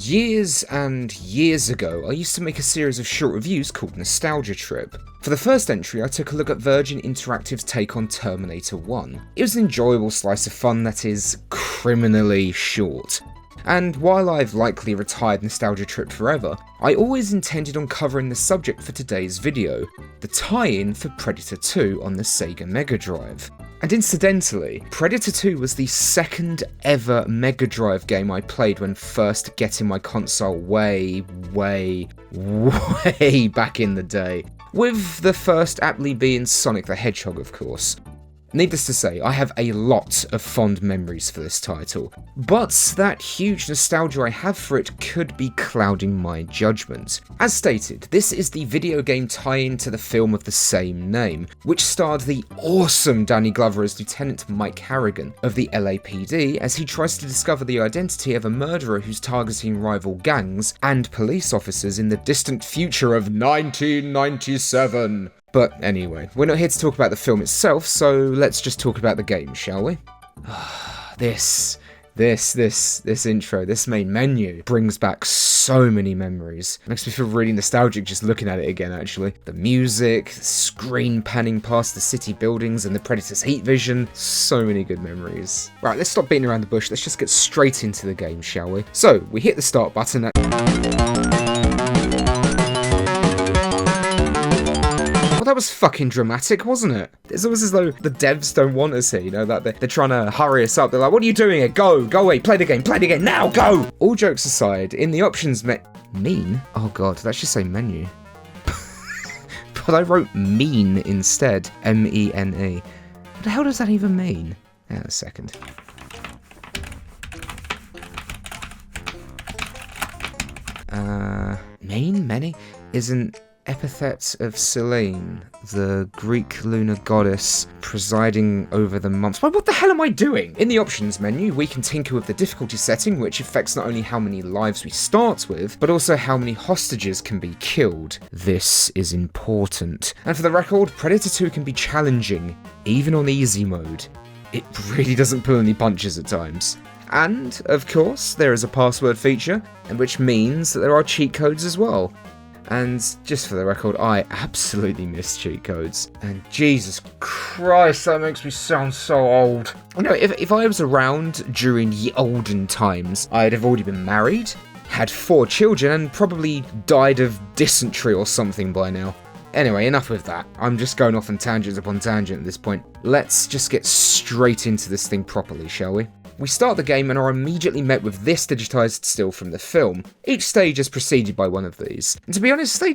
Years and years ago, I used to make a series of short reviews called Nostalgia Trip. For the first entry, I took a look at Virgin Interactive's take on Terminator 1. It was an enjoyable slice of fun that is criminally short. And while I've likely retired Nostalgia Trip forever, I always intended on covering the subject for today's video, the tie-in for Predator 2 on the Sega Mega Drive. And incidentally, Predator 2 was the second ever Mega Drive game I played when first getting my console way back in the day. With the first aptly being Sonic the Hedgehog, of course. Needless to say, I have a lot of fond memories for this title, but that huge nostalgia I have for it could be clouding my judgment. As stated, this is the video game tie-in to the film of the same name, which starred the awesome Danny Glover as Lieutenant Mike Harrigan of the LAPD as he tries to discover the identity of a murderer who's targeting rival gangs and police officers in the distant future of 1997. But anyway, we're not here to talk about the film itself, so let's just talk about the game, shall we? This intro, this main menu, brings back so many memories. Makes me feel really nostalgic just looking at it again, actually. The music, the screen panning past the city buildings and the Predator's heat vision, so many good memories. Right, let's stop beating around the bush, let's just get straight into the game, shall we? So, we hit the start button at... Well, that was fucking dramatic, wasn't it? It's almost as though the devs don't want us here, you know, that they're trying to hurry us up. They're like, what are you doing here? Go away, play the game, now, go! All jokes aside, in the options mean? Oh god, that should say menu. But I wrote mean instead, M-E-N-E. What the hell does that even mean? Hang on a second. Many? Isn't... epithet of Selene, the Greek lunar goddess presiding over the months. What the hell am I doing? In the options menu, we can tinker with the difficulty setting, which affects not only how many lives we start with, but also how many hostages can be killed. This is important. And for the record, Predator 2 can be challenging, even on easy mode. It really doesn't pull any punches at times. And, of course, there is a password feature, which means that there are cheat codes as well. And just for the record, I absolutely miss cheat codes. And Jesus Christ, that makes me sound so old. You know, if I was around during the olden times, I'd have already been married, had 4 children, and probably died of dysentery or something by now. Anyway, enough with that. I'm just going off on tangent upon tangent at this point. Let's just get straight into this thing properly, shall we? We start the game and are immediately met with this digitised still from the film. Each stage is preceded by one of these. And to be honest, they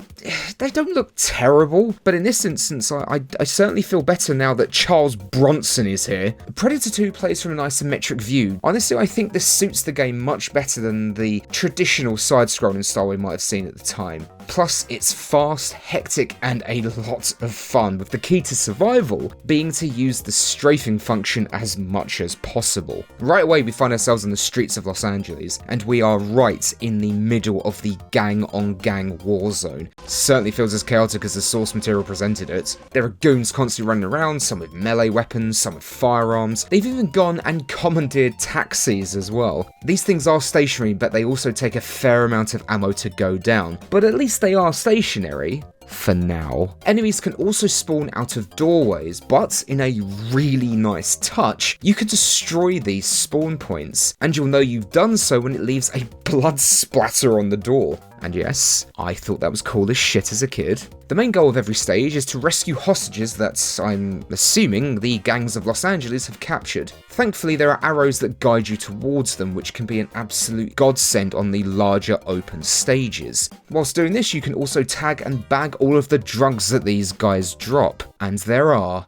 don't look terrible, but in this instance, I certainly feel better now that Charles Bronson is here. Predator 2 plays from an isometric view. Honestly, I think this suits the game much better than the traditional side-scrolling style we might have seen at the time. Plus, it's fast, hectic, and a lot of fun, with the key to survival being to use the strafing function as much as possible. Right away, we find ourselves on the streets of Los Angeles, and we are right in the middle of the gang-on-gang war zone. Certainly feels as chaotic as the source material presented it. There are goons constantly running around, some with melee weapons, some with firearms. They've even gone and commandeered taxis as well. These things are stationary, but they also take a fair amount of ammo to go down. But at least they are stationary. For now. Enemies can also spawn out of doorways, but in a really nice touch, you can destroy these spawn points, and you'll know you've done so when it leaves a blood splatter on the door. And yes, I thought that was cool as shit as a kid. The main goal of every stage is to rescue hostages that I'm assuming the gangs of Los Angeles have captured. Thankfully, there are arrows that guide you towards them, which can be an absolute godsend on the larger open stages. Whilst doing this, you can also tag and bag all of the drugs that these guys drop. And there are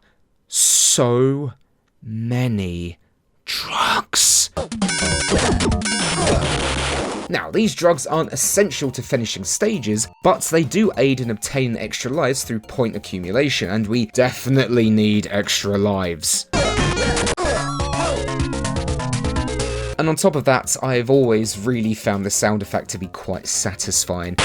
so many drugs. Now, these drugs aren't essential to finishing stages, but they do aid in obtaining extra lives through point accumulation, and we definitely need extra lives. And on top of that, I've always really found the sound effect to be quite satisfying.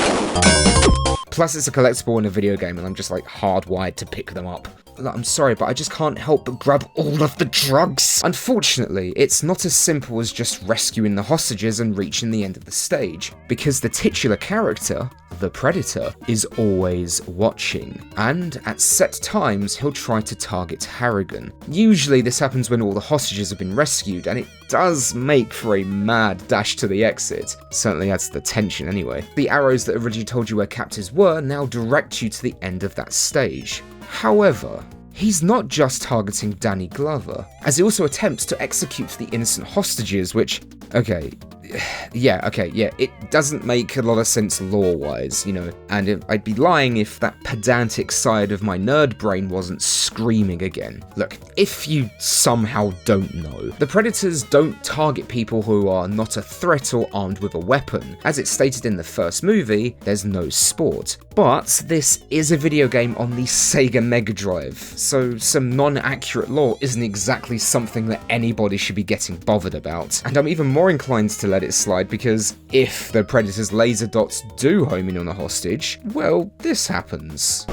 Plus, it's a collectible in a video game, and I'm just like hardwired to pick them up. I'm sorry, but I just can't help but grab all of the drugs. Unfortunately, it's not as simple as just rescuing the hostages and reaching the end of the stage, because the titular character, the Predator, is always watching, and at set times he'll try to target Harrigan. Usually this happens when all the hostages have been rescued, and it does make for a mad dash to the exit. Certainly adds to the tension anyway. The arrows that originally told you where captives were now direct you to the end of that stage. However, he's not just targeting Danny Glover, as he also attempts to execute the innocent hostages, which, okay, it doesn't make a lot of sense lore-wise, and I'd be lying if that pedantic side of my nerd brain wasn't screaming again. Look, if you somehow don't know, the Predators don't target people who are not a threat or armed with a weapon. As it's stated in the first movie, there's no sport. But this is a video game on the Sega Mega Drive, so some non-accurate lore isn't exactly something that anybody should be getting bothered about. And I'm even more inclined to let it slide because if the Predator's laser dots do home in on a hostage, well, this happens.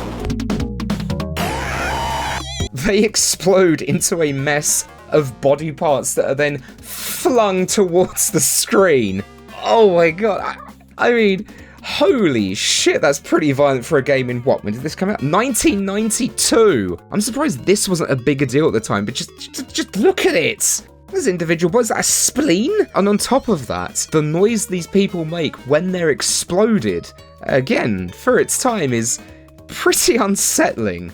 They explode into a mess of body parts that are then flung towards the screen. Oh my god, I mean, holy shit, that's pretty violent for a game in when did this come out? 1992! I'm surprised this wasn't a bigger deal at the time, but just look at it! There's individual bodies, is that a spleen? And on top of that, the noise these people make when they're exploded, again, for its time, is pretty unsettling.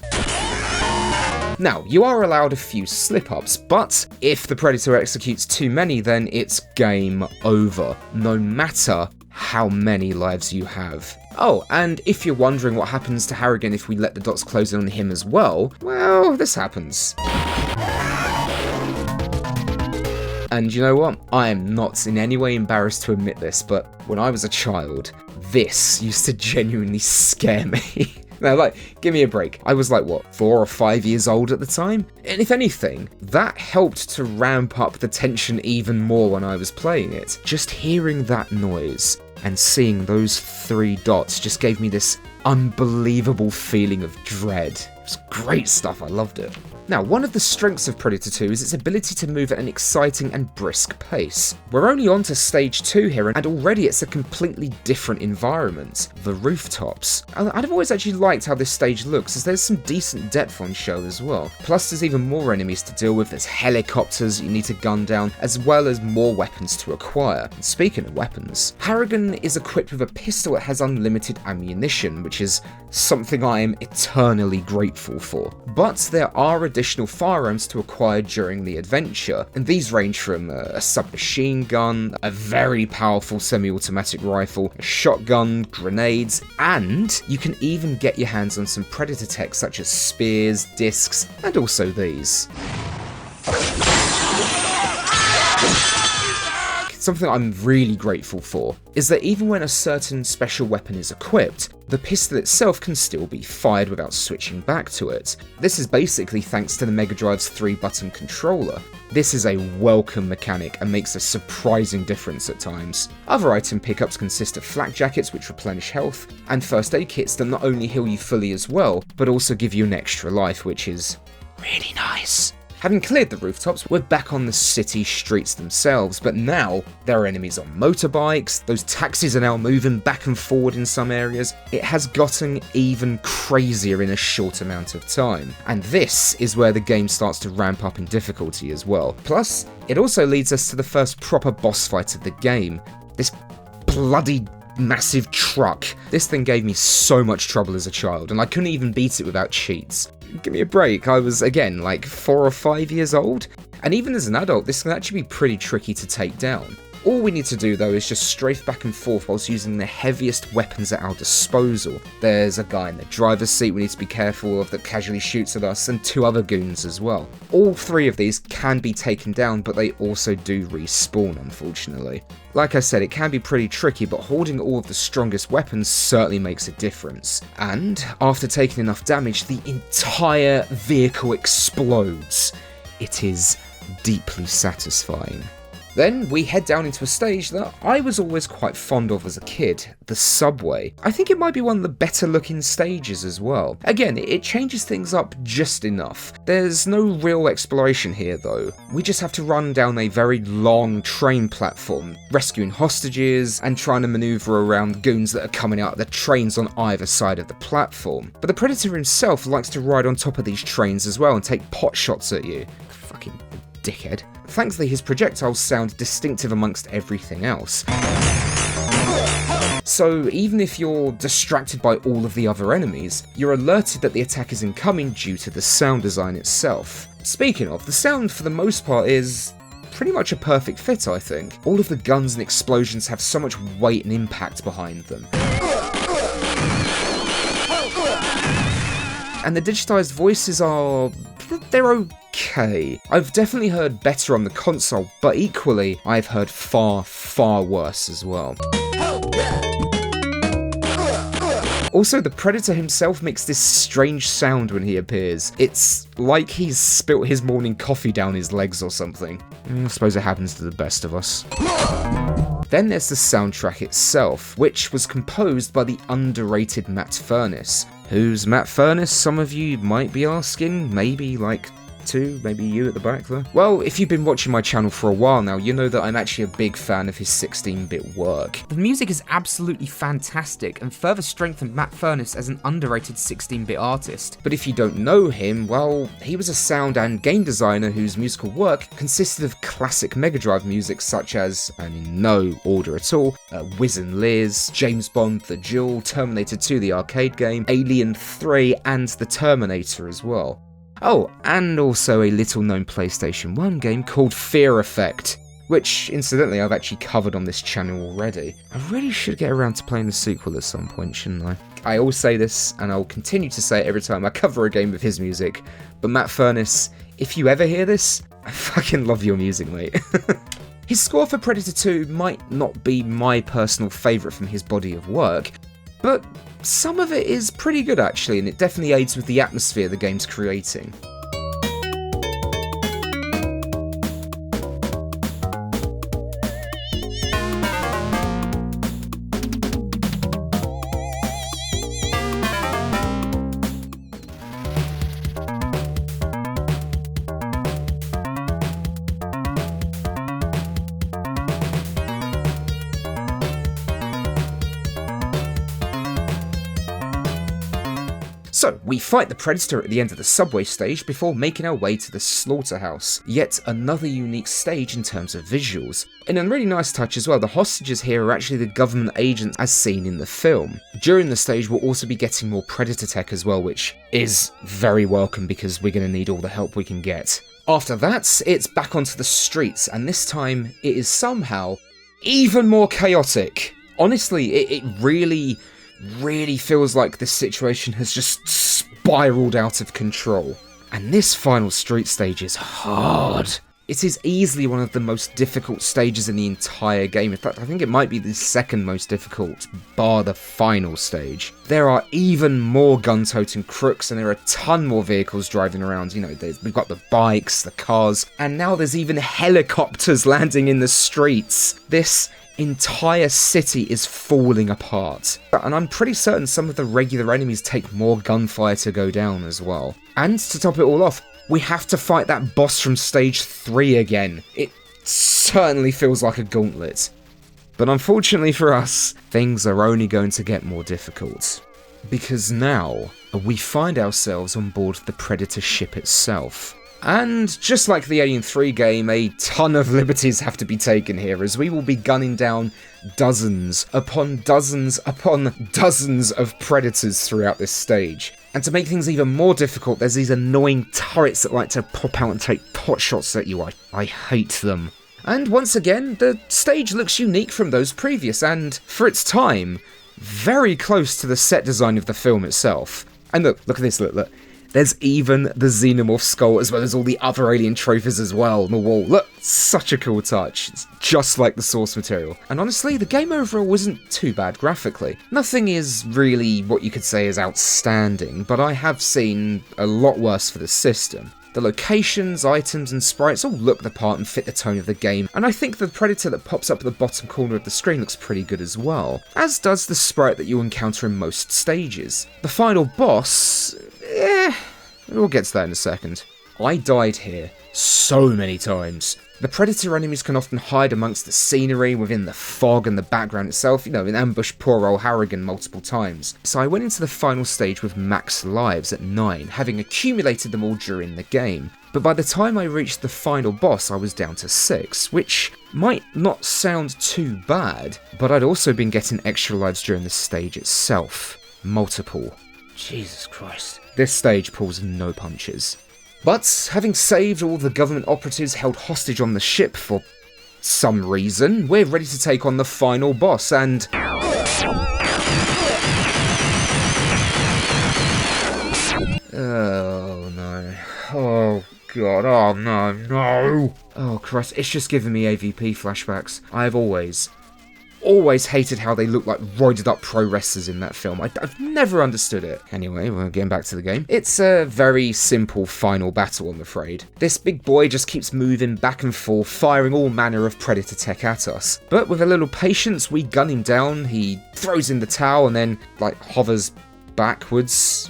Now, you are allowed a few slip-ups, but if the Predator executes too many, then it's game over, no matter how many lives you have. Oh, and if you're wondering what happens to Harrigan if we let the dots close in on him as well, this happens. And you know what? I am not in any way embarrassed to admit this, but when I was a child, this used to genuinely scare me. Now, give me a break. I was 4 or 5 years old at the time? And if anything, that helped to ramp up the tension even more when I was playing it. Just hearing that noise and seeing those 3 dots just gave me this unbelievable feeling of dread. It was great stuff, I loved it. Now, one of the strengths of Predator 2 is its ability to move at an exciting and brisk pace. We're only on to stage 2 here, and already it's a completely different environment. The rooftops. I've always actually liked how this stage looks, as there's some decent depth on show as well. Plus, there's even more enemies to deal with. There's helicopters you need to gun down, as well as more weapons to acquire. And speaking of weapons, Harrigan is equipped with a pistol that has unlimited ammunition, which is something I am eternally grateful for. But there are additional firearms to acquire during the adventure, and these range from a submachine gun, a very powerful semi-automatic rifle, a shotgun, grenades, and you can even get your hands on some Predator tech such as spears, discs, and also these. Something I'm really grateful for is that even when a certain special weapon is equipped, the pistol itself can still be fired without switching back to it. This is basically thanks to the Mega Drive's 3-button controller. This is a welcome mechanic and makes a surprising difference at times. Other item pickups consist of flak jackets which replenish health, and first aid kits that not only heal you fully as well, but also give you an extra life, which is really nice. Having cleared the rooftops, we're back on the city streets themselves, but now there are enemies on motorbikes, those taxis are now moving back and forward in some areas. It has gotten even crazier in a short amount of time, and this is where the game starts to ramp up in difficulty as well. Plus, it also leads us to the first proper boss fight of the game. This bloody massive truck. This thing gave me so much trouble as a child, and I couldn't even beat it without cheats. Give me a break, I was again 4 or 5 years old, and even as an adult this can actually be pretty tricky to take down. All we need to do though is just strafe back and forth whilst using the heaviest weapons at our disposal. There's a guy in the driver's seat we need to be careful of that casually shoots at us, and 2 other goons as well. All 3 of these can be taken down, but they also do respawn, unfortunately. Like I said, it can be pretty tricky, but holding all of the strongest weapons certainly makes a difference. And after taking enough damage, the entire vehicle explodes. It is deeply satisfying. Then we head down into a stage that I was always quite fond of as a kid, the subway. I think it might be one of the better looking stages as well. Again, it changes things up just enough. There's no real exploration here though. We just have to run down a very long train platform, rescuing hostages and trying to maneuver around goons that are coming out of the trains on either side of the platform. But the Predator himself likes to ride on top of these trains as well and take pot shots at you. Fucking dickhead. Thankfully, his projectiles sound distinctive amongst everything else. So even if you're distracted by all of the other enemies, you're alerted that the attack is incoming due to the sound design itself. Speaking of, the sound for the most part is pretty much a perfect fit, I think. All of the guns and explosions have so much weight and impact behind them. And the digitized voices they're okay. I've definitely heard better on the console, but equally, I've heard far, far worse as well. Also, the Predator himself makes this strange sound when he appears. It's like he's spilt his morning coffee down his legs or something. I suppose it happens to the best of us. Then there's the soundtrack itself, which was composed by the underrated Matt Furniss. Who's Matt Furniss, some of you might be asking? Maybe like maybe you at the back there. Well, if you've been watching my channel for a while now, you know that I'm actually a big fan of his 16-bit work. The music is absolutely fantastic and further strengthened Matt Furniss as an underrated 16-bit artist. But if you don't know him, well, he was a sound and game designer whose musical work consisted of classic Mega Drive music such as, and in no order at all, Wiz and Liz, James Bond, The Duel, Terminator 2 the arcade game, Alien 3 and The Terminator as well. Oh, and also a little-known PlayStation 1 game called Fear Effect, which, incidentally, I've actually covered on this channel already. I really should get around to playing the sequel at some point, shouldn't I? I always say this, and I'll continue to say it every time I cover a game with his music, but Matt Furniss, if you ever hear this, I fucking love your music, mate. His score for Predator 2 might not be my personal favourite from his body of work, but some of it is pretty good actually, and it definitely aids with the atmosphere the game's creating. So, we fight the Predator at the end of the subway stage before making our way to the slaughterhouse. Yet another unique stage in terms of visuals. And a really nice touch as well, the hostages here are actually the government agents as seen in the film. During the stage we'll also be getting more Predator tech as well, which is very welcome because we're going to need all the help we can get. After that, it's back onto the streets, and this time it is somehow even more chaotic. Honestly, it really feels like this situation has just spiraled out of control. And this final street stage is hard. It is easily one of the most difficult stages in the entire game. In fact, I think it might be the second most difficult, bar the final stage. There are even more gun-toting crooks, and there are a ton more vehicles driving around. You know, we've got the bikes, the cars, and now there's even helicopters landing in the streets. This entire city is falling apart. And I'm pretty certain some of the regular enemies take more gunfire to go down as well. And to top it all off, we have to fight that boss from stage 3 again. It certainly feels like a gauntlet. But unfortunately for us, things are only going to get more difficult. Because now, we find ourselves on board the Predator ship itself. And just like the Alien 3 game, a ton of liberties have to be taken here, as we will be gunning down dozens upon dozens upon dozens of Predators throughout this stage. And to make things even more difficult, there's these annoying turrets that like to pop out and take pot shots at you. I hate them. And once again, the stage looks unique from those previous, and for its time, very close to the set design of the film itself. And look at this, look. There's even the Xenomorph skull, as well as all the other alien trophies as well on the wall. Look, such a cool touch. It's just like the source material. And honestly, the game overall wasn't too bad graphically. Nothing is really what you could say is outstanding, but I have seen a lot worse for the system. The locations, items, and sprites all look the part and fit the tone of the game, and I think the Predator that pops up at the bottom corner of the screen looks pretty good as well, as does the sprite that you'll encounter in most stages. The final boss, we'll get to that in a second. I died here so many times. The Predator enemies can often hide amongst the scenery, within the fog and the background itself, and ambush poor old Harrigan multiple times. So I went into the final stage with max lives at 9, having accumulated them all during the game. But by the time I reached the final boss, I was down to 6, which might not sound too bad, but I'd also been getting extra lives during the stage itself. Multiple. Jesus Christ. This stage pulls no punches. But, having saved all the government operatives held hostage on the ship for some reason, we're ready to take on the final boss, and... Oh no. Oh god, oh no. Oh Christ, it's just giving me AVP flashbacks. I've always hated how they look like roided up pro wrestlers in that film. I've never understood it. Anyway, we're getting back to the game. It's a very simple final battle, I'm afraid. This big boy just keeps moving back and forth, firing all manner of Predator tech at us. But with a little patience, we gun him down, he throws in the towel and then, hovers backwards.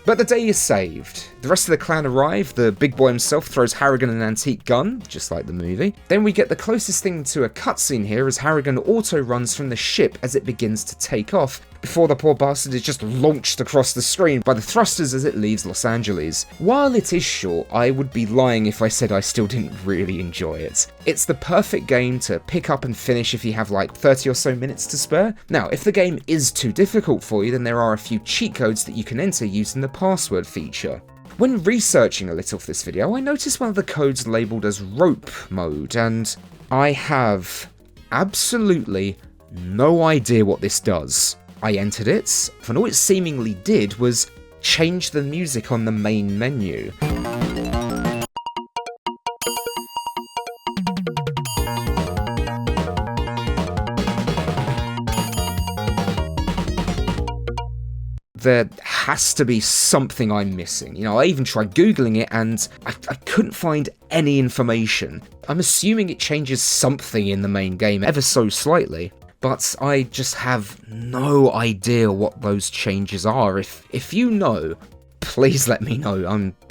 But the day is saved. The rest of the clan arrive, the big boy himself throws Harrigan an antique gun, just like the movie. Then we get the closest thing to a cutscene here as Harrigan auto-runs from the ship as it begins to take off, before the poor bastard is just launched across the screen by the thrusters as it leaves Los Angeles. While it is short, I would be lying if I said I still didn't really enjoy it. It's the perfect game to pick up and finish if you have 30 or so minutes to spare. Now, if the game is too difficult for you, then there are a few cheat codes that you can enter using the password feature. When researching a little for this video, I noticed one of the codes labelled as rope mode, and I have absolutely no idea what this does. I entered it, and all it seemingly did was change the music on the main menu. There has to be something I'm missing. I even tried Googling it and I couldn't find any information. I'm assuming it changes something in the main game ever so slightly, but I just have no idea what those changes are. If you know, please let me know.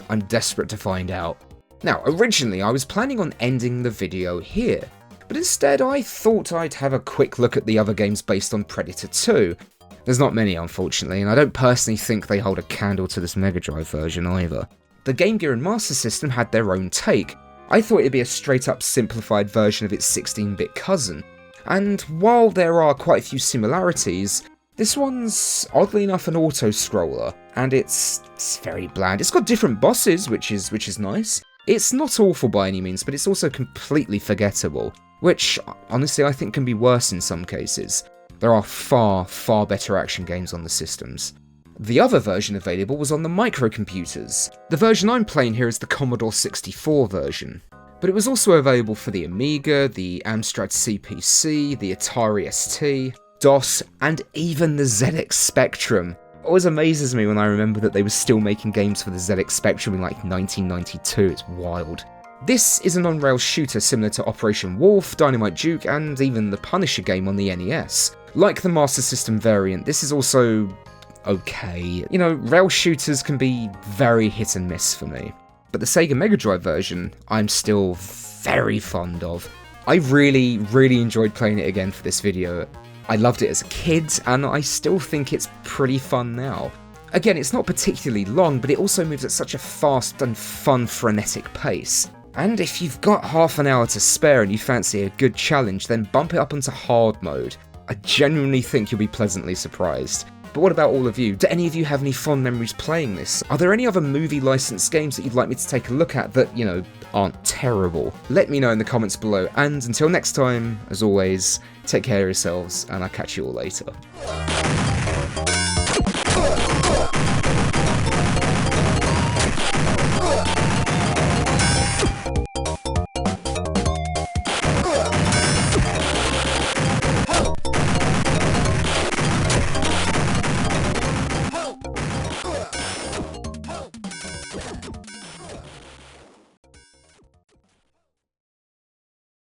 I'm desperate to find out. Now, originally I was planning on ending the video here, but instead I thought I'd have a quick look at the other games based on Predator 2. There's not many, unfortunately, and I don't personally think they hold a candle to this Mega Drive version either. The Game Gear and Master System had their own take. I thought it'd be a straight-up simplified version of its 16-bit cousin, and while there are quite a few similarities, this one's oddly enough an auto-scroller, and it's very bland. It's got different bosses, which is nice. It's not awful by any means, but it's also completely forgettable, which honestly I think can be worse in some cases. There are far, far better action games on the systems. The other version available was on the microcomputers. The version I'm playing here is the Commodore 64 version, but it was also available for the Amiga, the Amstrad CPC, the Atari ST, DOS, and even the ZX Spectrum. It always amazes me when I remember that they were still making games for the ZX Spectrum in 1992, it's wild. This is an on-rails shooter similar to Operation Wolf, Dynamite Duke, and even the Punisher game on the NES. Like the Master System variant, this is also okay. Rail shooters can be very hit and miss for me. But the Sega Mega Drive version, I'm still very fond of. I really, really enjoyed playing it again for this video. I loved it as a kid, and I still think it's pretty fun now. Again, it's not particularly long, but it also moves at such a fast and fun, frenetic pace. And if you've got half an hour to spare and you fancy a good challenge, then bump it up onto hard mode. I genuinely think you'll be pleasantly surprised. But what about all of you? Do any of you have any fond memories playing this? Are there any other movie licensed games that you'd like me to take a look at that, aren't terrible? Let me know in the comments below, and until next time, as always, take care of yourselves, and I'll catch you all later.